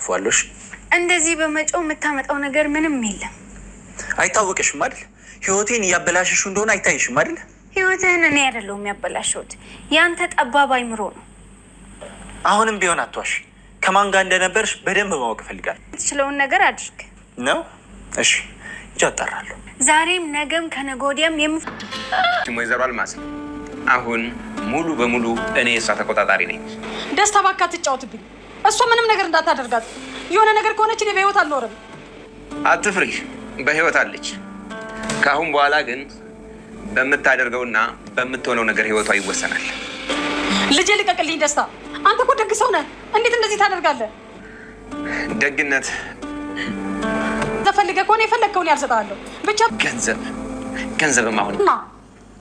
ተቃቅፏለሽ። እንደዚህ በመጮህ የምታመጣው ነገር ምንም የለም። አይታወቅሽም አይደል? ህይወቴን እያበላሸሽ እንደሆነ አይታይሽም አይደል? ህይወትህን እኔ አይደለሁም ያበላሸሁት፣ ያንተ ጠባብ አይምሮ ነው። አሁንም ቢሆን አትዋሽ። ከማን ጋር እንደነበርሽ በደንብ ማወቅ እፈልጋለሁ። የምትችለውን ነገር አድርግ ነው። እሺ እጅ አጣራለሁ። ዛሬም ነገም ከነገ ወዲያም ወይዘሮ አልማዝ አሁን ሙሉ በሙሉ እኔ እሷ ተቆጣጣሪ ነኝ። ደስታ እባክህ አትጫወትብኝ። እሷ ምንም ነገር እንዳታደርጋት። የሆነ ነገር ከሆነች እኔ በህይወት አልኖርም። አትፍሪ፣ በህይወት አለች። ከአሁን በኋላ ግን በምታደርገውና በምትሆነው ነገር ህይወቷ ይወሰናል። ልጄ ልቀቅልኝ። ደስታ አንተ እኮ ደግ ሰው ነህ። እንዴት እንደዚህ ታደርጋለህ? ደግነት ተፈልገህ ከሆነ የፈለግከውን ያልሰጣለሁ። ብቻ ገንዘብም አሁን እና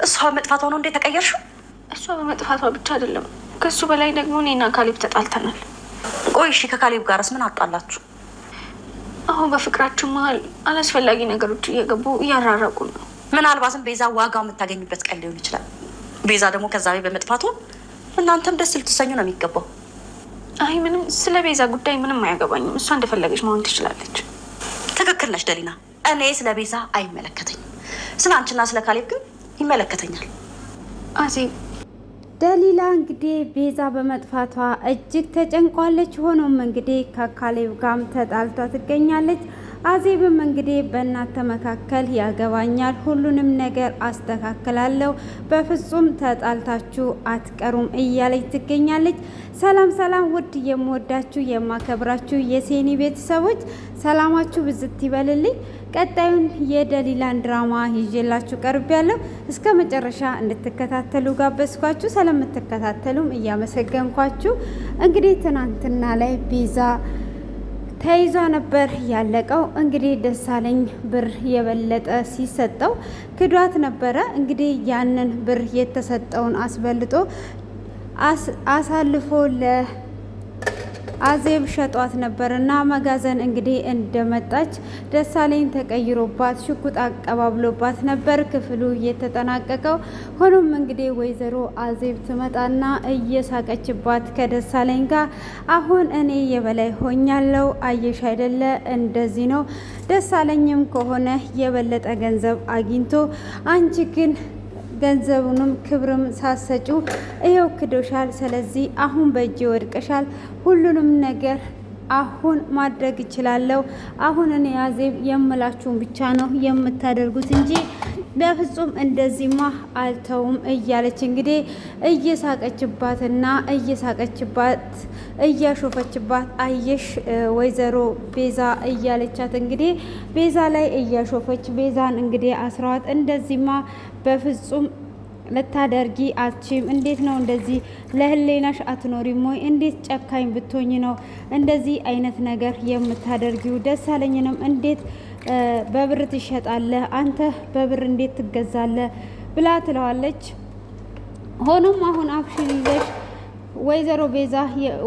እሷ በመጥፋቷ ነው እንዴት ተቀየርሽው? እሷ በመጥፋቷ ብቻ አይደለም፣ ከሱ በላይ ደግሞ እኔና ካሌብ ተጣልተናል። ቆይ እሺ፣ ከካሌብ ጋርስ ምን አጣላችሁ? አሁን በፍቅራችን መሀል አላስፈላጊ ነገሮች እየገቡ እያራረቁ ነው። ምናልባትም ቤዛ ዋጋው የምታገኝበት ቀን ሊሆን ይችላል። ቤዛ ደግሞ ከዛ በመጥፋቷ እናንተም ደስ ልትሰኙ ነው የሚገባው። አይ ምንም ስለ ቤዛ ጉዳይ ምንም አያገባኝም። እሷ እንደፈለገች መሆን ትችላለች። ትክክል ነሽ ደሊና። እኔ ስለ ቤዛ አይመለከተኝም። ስለ አንቺና ስለ ካሌብ ግን ይመለከተኛል። አዜብ ደሊላ እንግዲህ ቤዛ በመጥፋቷ እጅግ ተጨንቋለች። ሆኖም እንግዲህ ከካሌብ ጋርም ተጣልቷ ትገኛለች። አዜብም እንግዲህ በእናንተ መካከል ያገባኛል፣ ሁሉንም ነገር አስተካክላለሁ፣ በፍጹም ተጣልታችሁ አትቀሩም እያለች ትገኛለች። ሰላም ሰላም! ውድ የምወዳችሁ የማከብራችሁ የሴኒ ቤተሰቦች ሰላማችሁ ብዝት ይበልልኝ። ቀጣዩን የደሊላን ድራማ ይዤላችሁ ቀርቤያለሁ። እስከ መጨረሻ እንድትከታተሉ ጋበዝኳችሁ። ስለምትከታተሉም እያመሰገንኳችሁ እንግዲህ ትናንትና ላይ ቤዛ ተይዟ ነበር ያለቀው። እንግዲህ ደሳለኝ ብር የበለጠ ሲሰጠው ክዷት ነበረ። እንግዲህ ያንን ብር የተሰጠውን አስበልጦ አሳልፎ ለአዜብ ሸጧት ነበር እና መጋዘን እንግዲህ እንደመጣች ደሳለኝ ተቀይሮባት ሽጉጥ አቀባብሎባት ነበር ክፍሉ የተጠናቀቀው። ሆኖም እንግዲህ ወይዘሮ አዜብ ትመጣና እየሳቀችባት ከደሳለኝ ጋር አሁን እኔ የበላይ ሆኛለሁ፣ አየሽ አይደለ እንደዚህ ነው። ደሳለኝም ከሆነ የበለጠ ገንዘብ አግኝቶ አንቺ ግን ገንዘቡንም ክብርም ሳሰጩ ይኸው ክዶሻል። ስለዚህ አሁን በእጅ ወድቀሻል። ሁሉንም ነገር አሁን ማድረግ እችላለሁ። አሁን እኔ አዜብ የምላችሁን ብቻ ነው የምታደርጉት እንጂ በፍጹም እንደዚህማ አልተውም እያለች እንግዲህ እየሳቀችባትና እያሾፈችባት አየሽ ወይዘሮ ቤዛ እያለቻት እንግዲህ ቤዛ ላይ እያሾፈች ቤዛን እንግዲህ አስራዋት እንደዚህማ በፍጹም ልታደርጊ አትችም። እንዴት ነው እንደዚህ ለህሌናሽ አትኖሪም ወይ? እንዴት ጨካኝ ብትሆኝ ነው እንደዚህ አይነት ነገር የምታደርጊው? ደሳለኝንም እንዴት በብር ትሸጣለህ? አንተ በብር እንዴት ትገዛለህ? ብላ ትለዋለች። ሆኖም አሁን አፍሽን ይዘሽ ወይዘሮ ቤዛ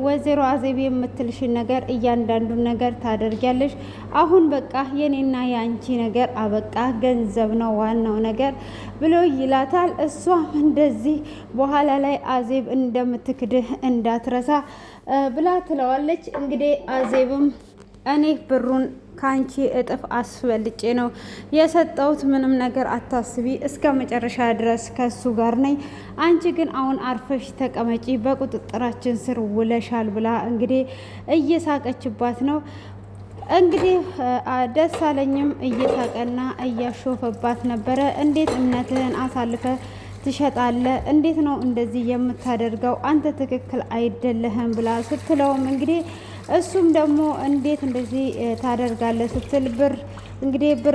ወይዘሮ አዜብ የምትልሽን ነገር እያንዳንዱን ነገር ታደርጊያለሽ። አሁን በቃ የኔና የአንቺ ነገር አበቃ፣ ገንዘብ ነው ዋናው ነገር ብሎ ይላታል። እሷም እንደዚህ በኋላ ላይ አዜብ እንደምትክድህ እንዳትረሳ ብላ ትለዋለች። እንግዲህ አዜብም እኔ ብሩን ከአንቺ እጥፍ አስበልጬ ነው የሰጠሁት፣ ምንም ነገር አታስቢ፣ እስከ መጨረሻ ድረስ ከሱ ጋር ነኝ። አንቺ ግን አሁን አርፈሽ ተቀመጪ፣ በቁጥጥራችን ስር ውለሻል ብላ እንግዲህ እየሳቀችባት ነው። እንግዲህ ደሳለኝም እየሳቀና እያሾፈባት ነበረ። እንዴት እምነትህን አሳልፈ ትሸጣለህ? እንዴት ነው እንደዚህ የምታደርገው? አንተ ትክክል አይደለህም ብላ ስትለውም እንግዲህ እሱም ደግሞ እንዴት እንደዚህ ታደርጋለህ ስትል ብር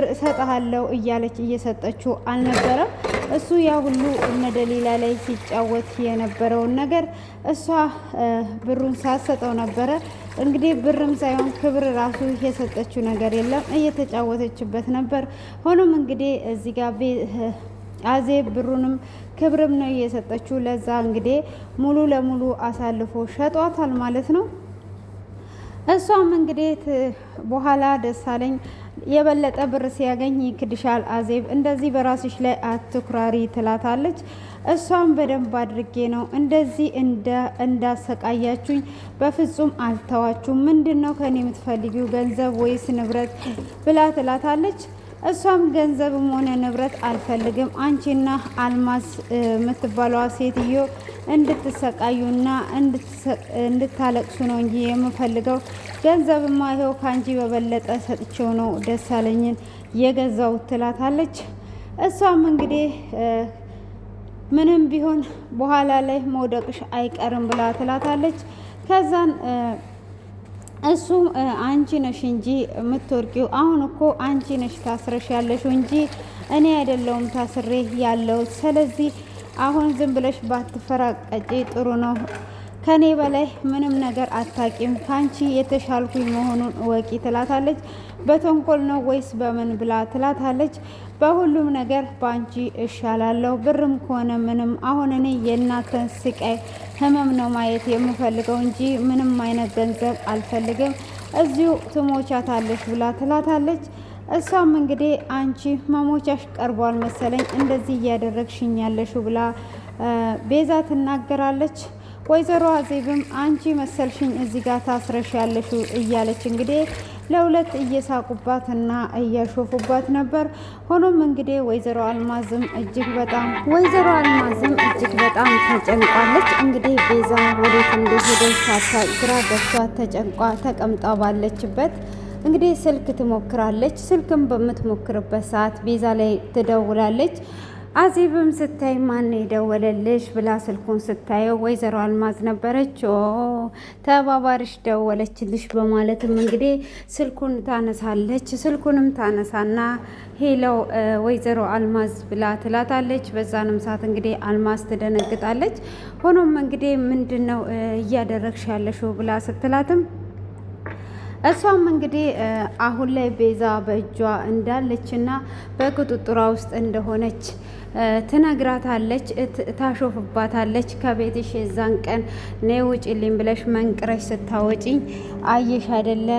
እሰጥሃለሁ እያለች እየሰጠችው አልነበረም። እሱ ያ ሁሉ እነ ደሊላ ላይ ሲጫወት የነበረውን ነገር እሷ ብሩን ሳሰጠው ነበረ። እንግዲህ ብርም ሳይሆን ክብር ራሱ የሰጠችው ነገር የለም፣ እየተጫወተችበት ነበር። ሆኖም እንግዲህ እዚህ ጋር አዜብ ብሩንም ክብርም ነው እየሰጠችው። ለዛ እንግዲህ ሙሉ ለሙሉ አሳልፎ ሸጧታል ማለት ነው። እሷም እንግዲህ በኋላ ደሳለኝ የበለጠ ብር ሲያገኝ ይክድሻል አዜብ፣ እንደዚህ በራስሽ ላይ አትኩራሪ ትላታለች። እሷም በደንብ አድርጌ ነው እንደዚህ እንዳሰቃያችሁኝ በፍጹም አልተዋችሁም። ምንድን ነው ከኔ የምትፈልጊው ገንዘብ ወይስ ንብረት ብላ ትላታለች። እሷም ገንዘብም ሆነ ንብረት አልፈልግም፣ አንቺና አልማዝ የምትባለዋ ሴትዮ እንድትሰቃዩና እንድታለቅሱ ነው እንጂ የምፈልገው ገንዘብማ ይኸው ከአንቺ በበለጠ ሰጥቼው ነው ደሳለኝን የገዛው ትላታለች። እሷም እንግዲህ ምንም ቢሆን በኋላ ላይ መውደቅሽ አይቀርም ብላ ትላታለች። ከዛን እሱ አንቺ ነሽ እንጂ የምትወርቂው፣ አሁን እኮ አንቺ ነሽ ታስረሽ ያለሽው እንጂ እኔ አይደለሁም ታስሬ ያለው። ስለዚህ አሁን ዝም ብለሽ ባትፈራቀጪ ጥሩ ነው። ከኔ በላይ ምንም ነገር አታቂም፣ ከአንቺ የተሻልኩኝ መሆኑን እወቂ ትላታለች። በተንኮል ነው ወይስ በምን ብላ ትላታለች። በሁሉም ነገር በአንቺ እሻላለሁ፣ ብርም ከሆነ ምንም። አሁን እኔ የእናንተን ስቃይ ህመም ነው ማየት የምፈልገው እንጂ ምንም አይነት ገንዘብ አልፈልግም፣ እዚሁ ትሞቻታለሽ ብላ ትላታለች። እሷም እንግዲህ አንቺ መሞቻሽ ቀርቧል መሰለኝ እንደዚህ እያደረግሽኝ ያለሽው ብላ ቤዛ ትናገራለች። ወይዘሮ አዜብም አንቺ መሰልሽኝ እዚህ ጋር ታስረሽ ያለሽው እያለች እንግዲህ ለሁለት እየሳቁባትና እያሾፉባት ነበር። ሆኖም እንግዲህ ወይዘሮ አልማዝም እጅግ በጣም ተጨንቋለች። እንግዲህ ቤዛ ወዴት እንደሄደች ሳታውቅ ግራ ገብቷት ተጨንቋ ተቀምጣ ባለችበት እንግዲህ ስልክ ትሞክራለች። ስልክም በምትሞክርበት ሰዓት ቤዛ ላይ ትደውላለች። አዜብም ስታይ ማን የደወለልሽ ብላ ስልኩን ስታየው ወይዘሮ አልማዝ ነበረች። ተባባሪሽ ደወለችልሽ በማለትም እንግዲህ ስልኩን ታነሳለች። ስልኩንም ታነሳና ሄለው ወይዘሮ አልማዝ ብላ ትላታለች። በዛንም ሰዓት እንግዲህ አልማዝ ትደነግጣለች። ሆኖም እንግዲህ ምንድን ነው እያደረግሽ ያለሽው ብላ ስትላትም እሷም እንግዲህ አሁን ላይ ቤዛ በእጇ እንዳለችና በቁጥጥሯ ውስጥ እንደሆነች ትነግራታለች፣ ታሾፍባታለች። ከቤትሽ የዛን ቀን ነይ ውጪልኝ ብለሽ መንቅረሽ ስታወጪኝ አየሽ አይደለ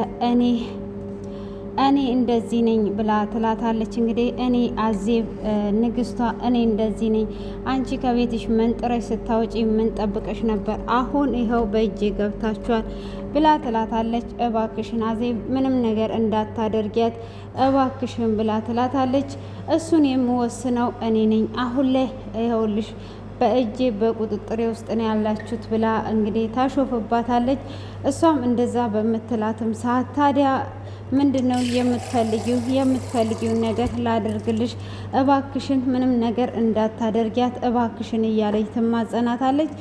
እኔ እንደዚህ ነኝ ብላ ትላታለች። እንግዲህ እኔ አዜብ ንግስቷ እኔ እንደዚህ ነኝ፣ አንቺ ከቤትሽ መንጥረሽ ስታወጪ ምን ጠብቀሽ ነበር? አሁን ይኸው በእጄ ገብታችኋል ብላ ትላታለች። እባክሽን አዜብ ምንም ነገር እንዳታደርጊያት እባክሽን ብላ ትላታለች። እሱን የምወስነው እኔ ነኝ፣ አሁን ላይ ይኸውልሽ በእጄ በቁጥጥሬ ውስጥ ነው ያላችሁት ብላ እንግዲህ ታሾፍባታለች። እሷም እንደዛ በምትላትም ሰዓት ታዲያ ምንድን ነው የምትፈልጊውን ነገር ላደርግልሽ፣ እባክሽን ምንም ነገር እንዳታደርጊያት እባክሽን እያለች ትማጸናታለች።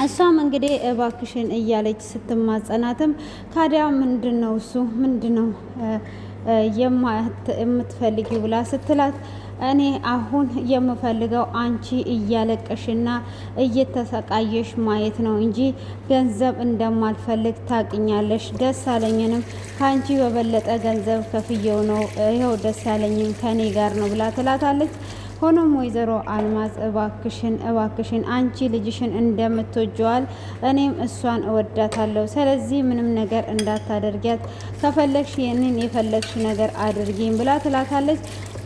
እሷም እንግዲህ እባክሽን እያለች ስትማጸናትም ካዲያ ምንድነው የምትፈልጊው ብላ ስትላት እኔ አሁን የምፈልገው አንቺ እያለቀሽና እየተሰቃየሽ ማየት ነው እንጂ ገንዘብ እንደማልፈልግ ታውቂኛለሽ። ደሳለኝንም ከአንቺ በበለጠ ገንዘብ ከፍየው ነው ይኸው ደሳለኝም ከኔ ጋር ነው ብላ ትላታለች። ሆኖም ወይዘሮ አልማዝ እባክሽን አንቺ ልጅሽን እንደምትወጂዋል እኔም እሷን እወዳታለሁ። ስለዚህ ምንም ነገር እንዳታደርጊያት፣ ከፈለግሽ ይህንን የፈለግሽ ነገር አድርጊም ብላ ትላታለች።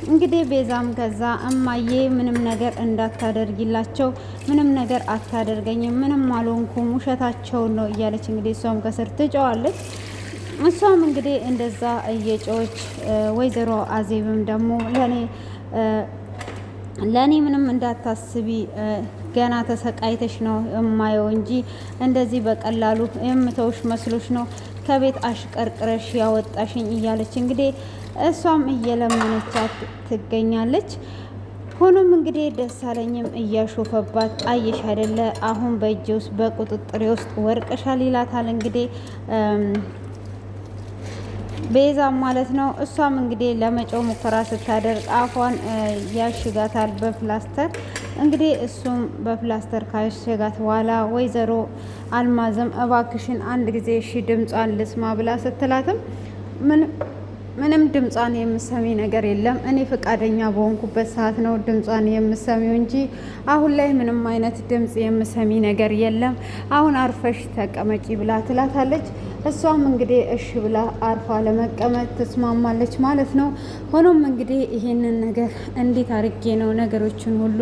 እንግዲህ ቤዛም ከዛ እማዬ ምንም ነገር እንዳታደርጊላቸው፣ ምንም ነገር አታደርገኝም፣ ምንም አልሆንኩም፣ ውሸታቸውን ነው እያለች እንግዲህ እሷም ከስር ትጨዋለች። እሷም እንግዲህ እንደዛ እየጮች ወይዘሮ አዜብም ደግሞ ለእኔ ምንም እንዳታስቢ ገና ተሰቃይተሽ ነው እማየው እንጂ እንደዚህ በቀላሉ የምተውሽ መስሎሽ ነው ከቤት አሽቀርቅረሽ ያወጣሽኝ እያለች እንግዲህ እሷም እየለመነቻት ትገኛለች። ሆኖም እንግዲህ ደሳለኝም እያሾፈባት አየሽ አይደለ አሁን በእጄ ውስጥ በቁጥጥሬ ውስጥ ወርቀሻል ይላታል። እንግዲህ ቤዛ ማለት ነው። እሷም እንግዲህ ለመጮህ ሙከራ ስታደርግ አፏን ያሽጋታል በፕላስተር። እንግዲህ እሱም በፕላስተር ካሸጋት በኋላ ወይዘሮ አልማዝም እባክሽን አንድ ጊዜ እሺ ድምጿን ልስማ ብላ ስትላትም ምንም ድምጿን የምሰሚ ነገር የለም። እኔ ፈቃደኛ በሆንኩበት ሰዓት ነው ድምጿን የምሰሚው እንጂ አሁን ላይ ምንም አይነት ድምጽ የምሰሚ ነገር የለም። አሁን አርፈሽ ተቀመጪ ብላ ትላታለች። እሷም እንግዲህ እሺ ብላ አርፋ ለመቀመጥ ትስማማለች ማለት ነው። ሆኖም እንግዲህ ይሄንን ነገር እንዴት አርጌ ነው ነገሮችን ሁሉ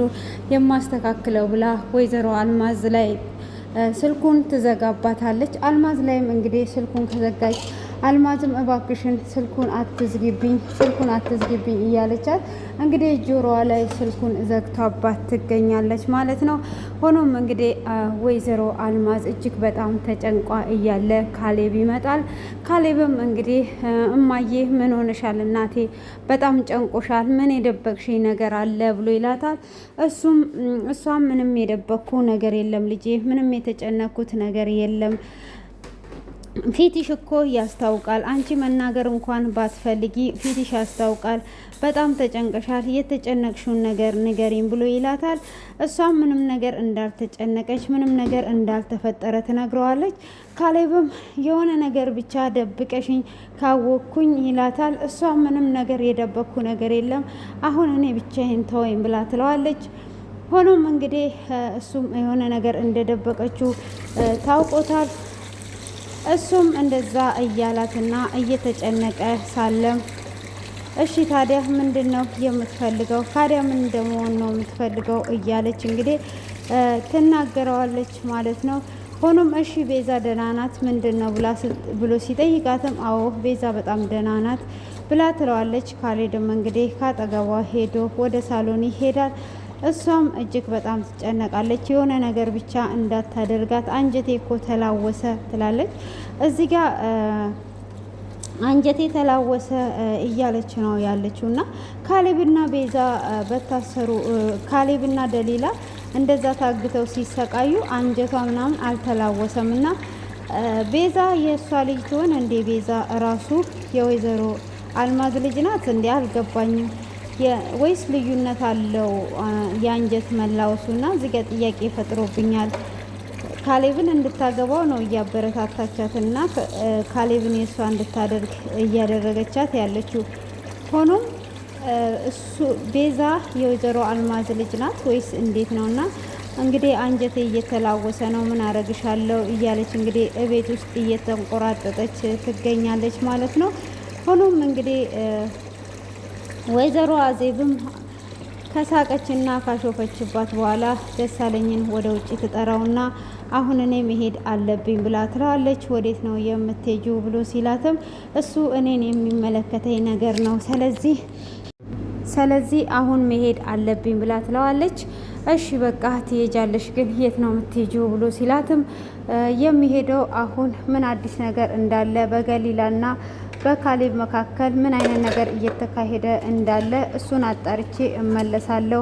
የማስተካክለው ብላ ወይዘሮ አልማዝ ላይ ስልኩን ትዘጋባታለች። አልማዝ ላይም እንግዲህ ስልኩን ከዘጋች አልማዝም እባክሽን ስልኩን አትዝጊብኝ እያለቻት እንግዲህ ጆሮዋ ላይ ስልኩን ዘግታባት ትገኛለች ማለት ነው። ሆኖም እንግዲህ ወይዘሮ አልማዝ እጅግ በጣም ተጨንቋ እያለ ካሌብ ይመጣል። ካሌብም እንግዲህ እማዬ ምን ሆነሻል እናቴ፣ በጣም ጨንቆሻል፣ ምን የደበቅሽኝ ነገር አለ ብሎ ይላታል። እሷም ምንም የደበቅኩ ነገር የለም ልጄ፣ ምንም የተጨነኩት ነገር የለም፣ ፊትሽ እኮ ያስታውቃል። አንቺ መናገር እንኳን ባትፈልጊ ፊትሽ ያስታውቃል። በጣም ተጨንቀሻል። የተጨነቅሽውን ነገር ንገሪኝ ብሎ ይላታል። እሷም ምንም ነገር እንዳልተጨነቀች ምንም ነገር እንዳልተፈጠረ ትነግረዋለች። ካሌብም የሆነ ነገር ብቻ ደብቀሽኝ ካወቅኩኝ ይላታል። እሷም ምንም ነገር የደበቅኩ ነገር የለም፣ አሁን እኔ ብቻዬን ተወኝ ብላ ትለዋለች። ሆኖም እንግዲህ እሱም የሆነ ነገር እንደደበቀችው ታውቆታል። እሱም እንደዛ እያላትና እየተጨነቀ ሳለም እሺ ታዲያ ምንድን ነው የምትፈልገው? ታዲያ ምን እንደመሆን ነው የምትፈልገው? እያለች እንግዲህ ትናገረዋለች ማለት ነው። ሆኖም እሺ ቤዛ ደህና ናት ምንድን ነው ብሎ ሲጠይቃትም አዎ ቤዛ በጣም ደህና ናት ብላ ትለዋለች። ካሌድም እንግዲህ ካጠገቧ ሄዶ ወደ ሳሎን ይሄዳል። እሷም እጅግ በጣም ትጨነቃለች። የሆነ ነገር ብቻ እንዳታደርጋት አንጀቴ እኮ ተላወሰ ትላለች። እዚህ ጋር አንጀቴ ተላወሰ እያለች ነው ያለችው እና ካሌብና ቤዛ በታሰሩ ካሌብና ደሊላ እንደዛ ታግተው ሲሰቃዩ አንጀቷ ምናምን አልተላወሰም እና ቤዛ የእሷ ልጅ ትሆን እንዴ? ቤዛ ራሱ የወይዘሮ አልማዝ ልጅ ናት እንዴ? አልገባኝም። ወይስ ልዩነት አለው የአንጀት መላወሱና እዚህ ጋር ጥያቄ ፈጥሮብኛል። ካሌብን እንድታገባው ነው እያበረታታቻትና ካሌብን የእሷ እንድታደርግ እያደረገቻት ያለችው። ሆኖም እሱ ቤዛ የወይዘሮ አልማዝ ልጅ ናት ወይስ እንዴት ነውና እንግዲህ አንጀቴ እየተላወሰ ነው ምን አረግሻለሁ እያለች እንግዲህ እቤት ውስጥ እየተንቆራጠጠች ትገኛለች ማለት ነው። ሆኖም እንግዲህ ወይዘሮ አዜብም ከሳቀችና ካሾፈችባት በኋላ ደሳለኝን ወደ ውጭ ትጠራውና አሁን እኔ መሄድ አለብኝ ብላ ትለዋለች። ወዴት ነው የምትሄጂው ብሎ ሲላትም እሱ እኔን የሚመለከተኝ ነገር ነው፣ ስለዚህ አሁን መሄድ አለብኝ ብላ ትለዋለች። እሺ በቃ ትሄጃለሽ፣ ግን የት ነው የምትሄጂው ብሎ ሲላትም የሚሄደው አሁን ምን አዲስ ነገር እንዳለ በገሊላና በካሌብ መካከል ምን አይነት ነገር እየተካሄደ እንዳለ እሱን አጣርቼ እመለሳለሁ።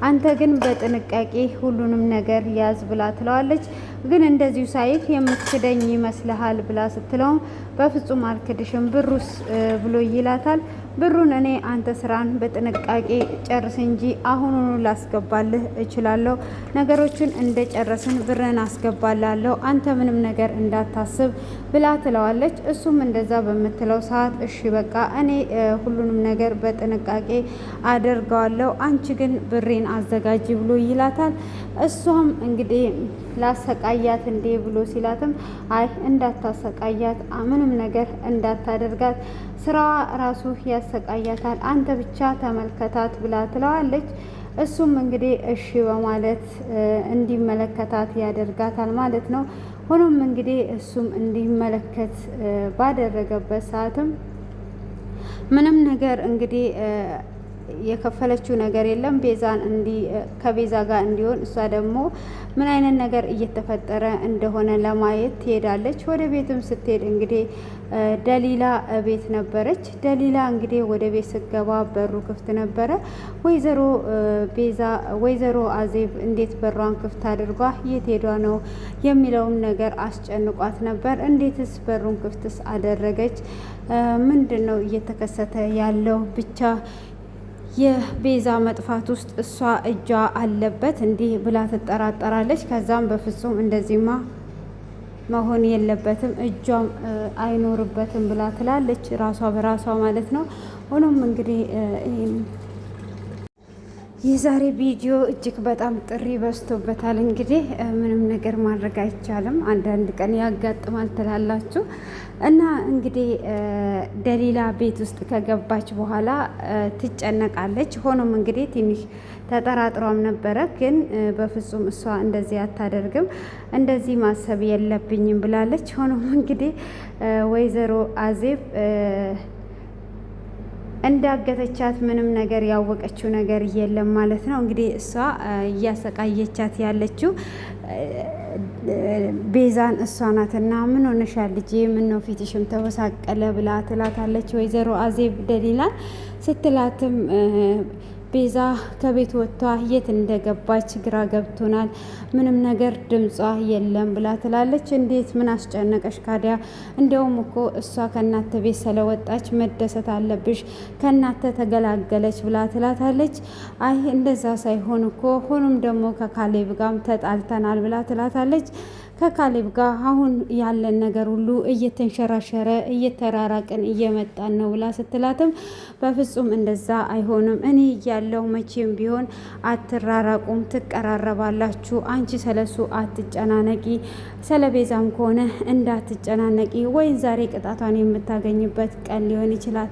አንተ ግን በጥንቃቄ ሁሉንም ነገር ያዝ ብላ ትለዋለች። ግን እንደዚሁ ሳይህ የምትክደኝ ይመስልሃል ብላ ስትለውም በፍጹም አልክድሽም፣ ብሩስ ብሎ ይላታል። ብሩን እኔ አንተ ስራን በጥንቃቄ ጨርስ እንጂ አሁኑኑ ላስገባልህ እችላለሁ። ነገሮችን እንደጨረስን ብርን አስገባላለሁ፣ አንተ ምንም ነገር እንዳታስብ ብላ ትለዋለች። እሱም እንደዛ በምትለው ሰዓት እሺ በቃ እኔ ሁሉንም ነገር በጥንቃቄ አደርገዋለሁ፣ አንቺ ግን ብሬን አዘጋጅ ብሎ ይላታል። እሷም እንግዲህ ላሰቃያት እንዴ ብሎ ሲላትም አይ እንዳታሰቃያት፣ ምንም ነገር እንዳታደርጋት፣ ስራዋ ራሱ ያሰቃያታል፣ አንተ ብቻ ተመልከታት ብላ ትለዋለች። እሱም እንግዲህ እሺ በማለት እንዲመለከታት ያደርጋታል ማለት ነው። ሆኖም እንግዲህ እሱም እንዲመለከት ባደረገበት ሰዓትም ምንም ነገር እንግዲህ የከፈለችው ነገር የለም። ቤዛን ከቤዛ ጋር እንዲሆን እሷ ደግሞ ምን አይነት ነገር እየተፈጠረ እንደሆነ ለማየት ትሄዳለች። ወደ ቤትም ስትሄድ እንግዲህ ደሊላ ቤት ነበረች። ደሊላ እንግዲህ ወደ ቤት ስትገባ በሩ ክፍት ነበረ። ወይዘሮ አዜብ እንዴት በሯን ክፍት አድርጓ የት ሄዷ ነው የሚለውን ነገር አስጨንቋት ነበር። እንዴትስ በሩን ክፍትስ አደረገች? ምንድን ነው እየተከሰተ ያለው? ብቻ የቤዛ መጥፋት ውስጥ እሷ እጇ አለበት እንዲህ ብላ ትጠራጠራለች። ከዛም በፍጹም እንደዚህማ መሆን የለበትም እጇም አይኖርበትም ብላ ትላለች፣ ራሷ በራሷ ማለት ነው። ሆኖም እንግዲህ የዛሬ ቪዲዮ እጅግ በጣም ጥሪ በዝቶበታል። እንግዲህ ምንም ነገር ማድረግ አይቻልም፣ አንዳንድ ቀን ያጋጥማል ትላላችሁ። እና እንግዲህ ደሊላ ቤት ውስጥ ከገባች በኋላ ትጨነቃለች። ሆኖም እንግዲህ ትንሽ ተጠራጥሯም ነበረ፣ ግን በፍጹም እሷ እንደዚህ አታደርግም፣ እንደዚህ ማሰብ የለብኝም ብላለች። ሆኖም እንግዲህ ወይዘሮ አዜብ እንዳገተቻት ምንም ነገር ያወቀችው ነገር የለም ማለት ነው። እንግዲህ እሷ እያሰቃየቻት ያለችው ቤዛን እሷ ናትና ምን ሆነሻል ልጄ፣ ምን ነው ፊትሽም ተወሳቀለ ብላ ትላታለች ወይዘሮ አዜብ ደሊላን ስትላትም ቤዛ ከቤት ወጥቷ የት እንደገባች ግራ ገብቶናል፣ ምንም ነገር ድምጿ የለም ብላ ትላለች። እንዴት ምን አስጨነቀሽ ካዲያ? እንደውም እኮ እሷ ከእናተ ቤት ስለወጣች መደሰት አለብሽ፣ ከእናተ ተገላገለች ብላ ትላታለች። አይ እንደዛ ሳይሆን እኮ ሆኖም ደግሞ ከካሌብ ጋርም ተጣልተናል ብላ ትላታለች። ከካሌብ ጋር አሁን ያለን ነገር ሁሉ እየተንሸራሸረ እየተራራቅን እየመጣን ነው ብላ ስትላትም በፍጹም እንደዛ አይሆንም፣ እኔ እያለው መቼም ቢሆን አትራራቁም፣ ትቀራረባላችሁ። አንቺ ስለሱ አትጨናነቂ፣ ስለ ቤዛም ከሆነ እንዳትጨናነቂ፣ ወይም ዛሬ ቅጣቷን የምታገኝበት ቀን ሊሆን ይችላል